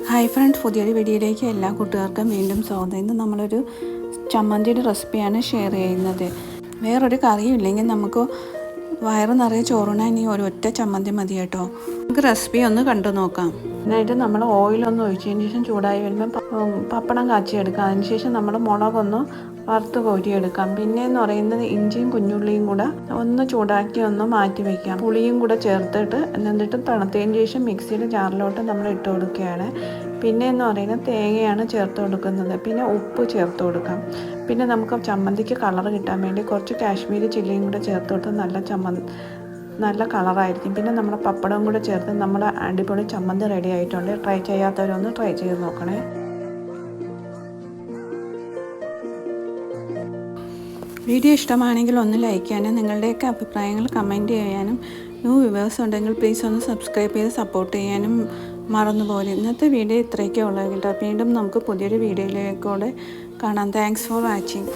Hi friends, പുതിയൊരു വീഡിയോയിലേക്ക് എല്ലാ കൂട്ടുകാർക്കും വീണ്ടും സ്വാഗതം. ഇന്ന് നമ്മളൊരു ചമ്മന്തിയുടെ റെസിപ്പിയാണ് ഷെയർ ചെയ്യുന്നത്. വേറൊരു കറിയും ഇല്ലെങ്കിൽ നമുക്ക് വയറ് നിറയെ ചോറുണ്ണാൻ ഈ ഒരൊറ്റ ചമ്മന്തി മതി കേട്ടോ. നമുക്ക് റെസിപ്പി ഒന്ന് കണ്ടു നോക്കാം. അതിനായിട്ട് നമ്മൾ ഓയിലൊന്ന് ഒഴിച്ചതിന് ശേഷം ചൂടായി വരുമ്പോൾ പപ്പടം കാച്ചിയെടുക്കാം. അതിനുശേഷം നമ്മൾ മുളകൊന്ന് വറുത്ത് കോരിയെടുക്കാം. പിന്നെയെന്ന് പറയുന്നത് ഇഞ്ചിയും കുഞ്ഞുള്ളിയും കൂടെ ഒന്ന് ചൂടാക്കി ഒന്ന് മാറ്റി വയ്ക്കാം. പുളിയും കൂടെ ചേർത്തിട്ട് എന്നിട്ട് തണുത്തതിന് ശേഷം മിക്സിയുടെ ജാറിലോട്ട് നമ്മൾ ഇട്ട് കൊടുക്കുകയാണ്. പിന്നെയെന്ന് പറയുന്നത് തേങ്ങയാണ് ചേർത്ത് കൊടുക്കുന്നത്. പിന്നെ ഉപ്പ് ചേർത്ത് കൊടുക്കാം. പിന്നെ നമുക്ക് ചമ്മന്തിക്ക് കളർ കിട്ടാൻ വേണ്ടി കുറച്ച് കാശ്മീരി ചില്ലിയും കൂടെ ചേർത്ത് കൊടുത്ത് നല്ല കളറായിരിക്കും. പിന്നെ നമ്മുടെ പപ്പടവും കൂടെ ചേർത്ത് നമ്മുടെ അടിപൊളി ചമ്മന്തി റെഡി ആയിട്ടുണ്ട്. ട്രൈ ചെയ്യാത്തവരൊന്ന് ട്രൈ ചെയ്ത് നോക്കണേ. വീഡിയോ ഇഷ്ടമാണെങ്കിൽ ഒന്ന് ലൈക്ക് ചെയ്യാനും നിങ്ങളുടെയൊക്കെ അഭിപ്രായങ്ങൾ കമൻറ്റ് ചെയ്യാനും ന്യൂ വ്യൂവേഴ്സ് ഉണ്ടെങ്കിൽ പ്ലീസ് ഒന്ന് സബ്സ്ക്രൈബ് ചെയ്ത് സപ്പോർട്ട് ചെയ്യാനും മറന്നുപോലെ. ഇന്നത്തെ വീഡിയോ ഇത്രയൊക്കെ ഉള്ളത് കേട്ടോ. വീണ്ടും നമുക്ക് പുതിയൊരു വീഡിയോയിലേക്കൂടെ കാണാം. Thanks for watching.